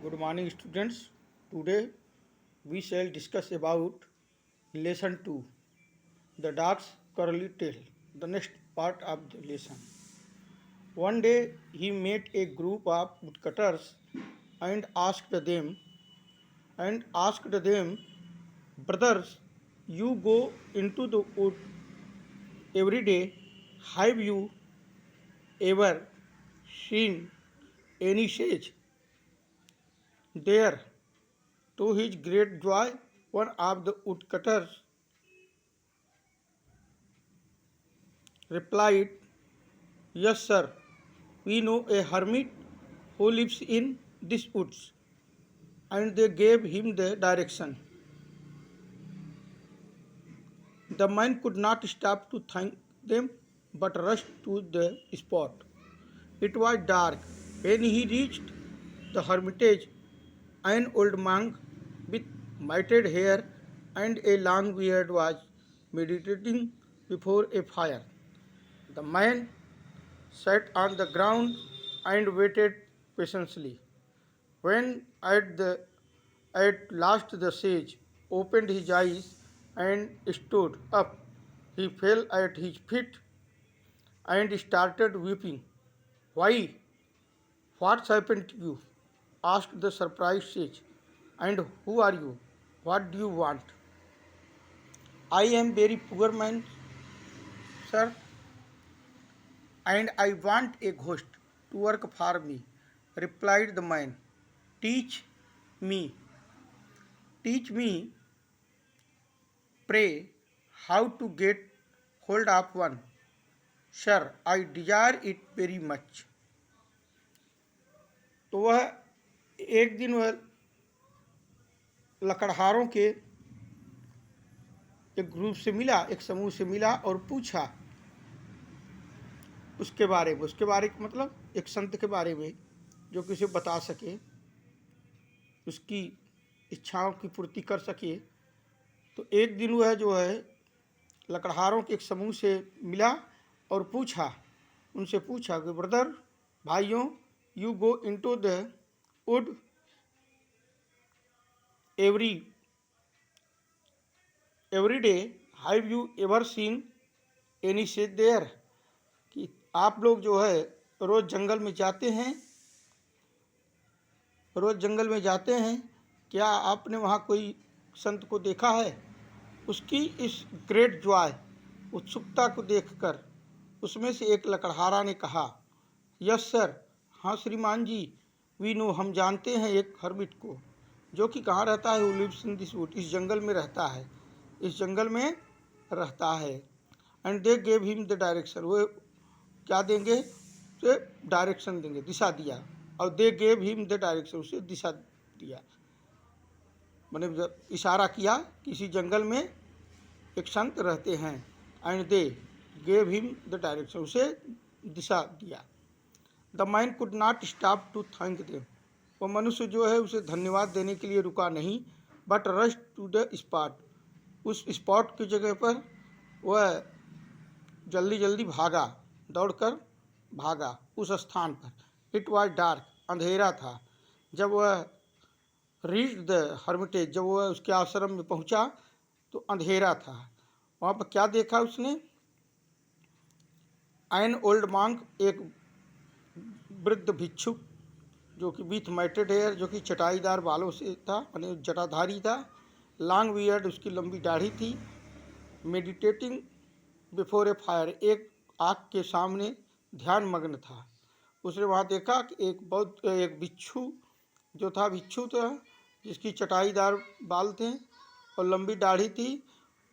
Good morning, students. Today we shall discuss about lesson 2, the dog's curly tail, the next part of the lesson. One day he met a group of woodcutters and asked them, brothers, you go into the wood every day. Have you ever seen any sage there? To his great joy, one of the woodcutters replied, yes, sir, we know a hermit who lives in these woods. And they gave him the direction. The man could not stop to thank them but rushed to the spot. It was dark when he reached the hermitage. An old monk with matted hair and a long beard was meditating before a fire. The man sat on the ground and waited patiently. When at last the sage opened his eyes and stood up, he fell at his feet and started weeping. Why? What's happened to you? Asked the surprised sage. And who are you? What do you want? I am very poor man, sir, and I want a ghost to work for me, replied the man. Teach me, teach me, pray, how to get hold of one. Sir, I desire it very much. तो वह एक दिन वह लकड़हारों के एक group से मिला, एक समूह से मिला और पूछा उसके बारे में मतलब एक संत के बारे में जो किसी बता सके, उसकी इच्छाओं की पूर्ति कर सके। तो एक दिन वह जो है लकड़हारों के एक समूह से मिला और उनसे पूछा कि ब्रदर, भाइयों, you go into the wood every day, have you ever seen any sage there? कि आप लोग जो है रोज जंगल में जाते हैं, क्या आपने वहाँ कोई संत को देखा है? उसकी इस ग्रेट जॉय, उत्सुकता को देखकर उसमें से एक लकड़हारा ने कहा, यस सर, हाँ श्रीमान जी, वी नो, हम जानते हैं एक हर्मिट को, जो कि कहाँ रहता है? लिव्स इन दिस वुड, इस जंगल में रहता है। And they gave him the direction, वो क्या देंगे? उसे डायरेक्शन देंगे, दिशा दिया। और दे गेव हिम द डायरेक्शन, उसे दिशा दिया, मैंने इशारा किया, किसी जंगल में एक संत रहते हैं। And they gave him the direction, उसे दिशा दिया। The man could not stop to thank them, वो मनुष्य जो है उसे धन्यवाद देने के लिए रुका नहीं, but rush to the spot, उस स्पॉट की जगह पर वह जल्दी जल्दी भागा, दौड़कर भागा उस स्थान पर। इट वॉज डार्क, अंधेरा था। जब वह रीच द हर्मिटेज, जब वह उसके आश्रम में पहुंचा तो अंधेरा था। वहाँ पर क्या देखा उसने? एन ओल्ड मॉन्क, एक वृद्ध भिक्षुक जो कि विथ मैटेड हेयर, जो कि चटाईदार बालों से था, माने जटाधारी था। लॉन्ग बियर्ड, उसकी लंबी दाढ़ी थी। मेडिटेटिंग बिफोर ए फायर, एक आग के सामने ध्यान मग्न था। उसने वहाँ देखा कि एक भिक्षु था, जिसकी चटाईदार बाल थे और लंबी दाढ़ी थी।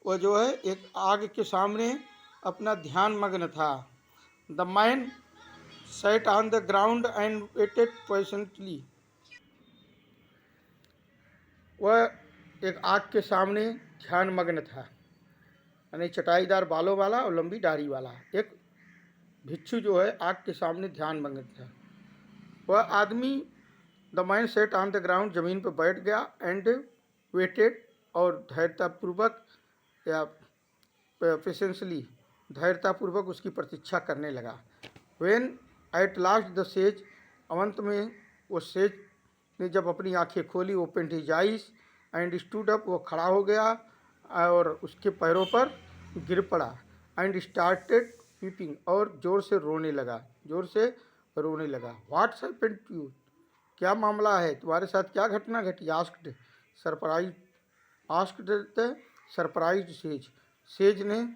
वह जो है एक आग के सामने अपना ध्यान मग्न था। The man sat on the ground and waited patiently, वह एक आग के सामने ध्यान मग्न था, यानी चटाईदार बालों वाला और लंबी दाढ़ी वाला एक भिक्षु जो है आग के सामने ध्यान मग्न था। वह आदमी, the man set on the ground, जमीन पर बैठ गया, एंड वेटेड, और धैर्यतापूर्वक या पेशेंसली, धैर्यतापूर्वक उसकी प्रतीक्षा करने लगा। When at last the sage, अंत में वो सेज ने जब अपनी आंखें खोली, open his eyes and stood up, वो खड़ा हो गया और उसके पैरों पर गिर पड़ा। एंड स्टार्टेड वीपिंग, और जोर से रोने लगा। व्हाट्स हैपेंड टू यू, क्या मामला है, तुम्हारे साथ क्या घटना घटी? Asked the surprised says, says ने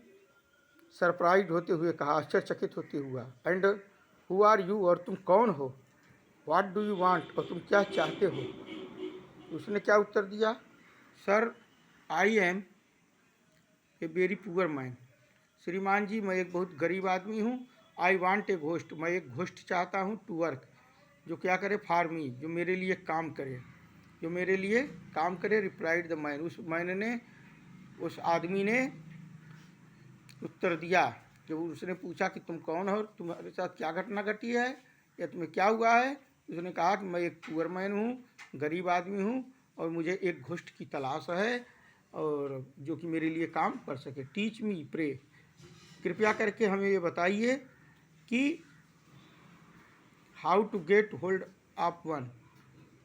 सरप्राइज होते हुए कहा, आश्चर्यचकित होते हुआ। एंड हु आर यू, और तुम कौन हो? व्हाट डू यू वांट, और तुम क्या चाहते हो? उसने क्या उत्तर दिया? Sir, I am a very poor man, श्रीमान जी मैं एक बहुत गरीब आदमी हूँ। आई वांट ए घोस्ट, मैं एक घोस्ट चाहता हूँ। टू वर्क, जो क्या करे, फॉर मी, जो मेरे लिए काम करे। रिप्लाइड द मैन, उस आदमी ने उत्तर दिया। जब उसने पूछा कि तुम कौन हो, तुम्हारे साथ क्या घटना घटी है, या तुम्हें क्या हुआ है? उसने कहा कि मैं एक पुअर मैन हूँ, गरीब आदमी हूँ, और मुझे एक घोस्ट की तलाश है, और जो कि मेरे लिए काम कर सके। टीच मी प्रे, कृपया करके हमें ये बताइए कि how to get hold of one,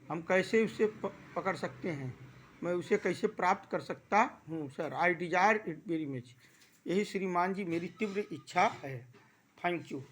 हम कैसे उसे पकड़ सकते हैं, मैं उसे कैसे प्राप्त कर सकता हूँ? Sir, I desire it very much, यही श्रीमान जी मेरी तीव्र इच्छा है। Thank you.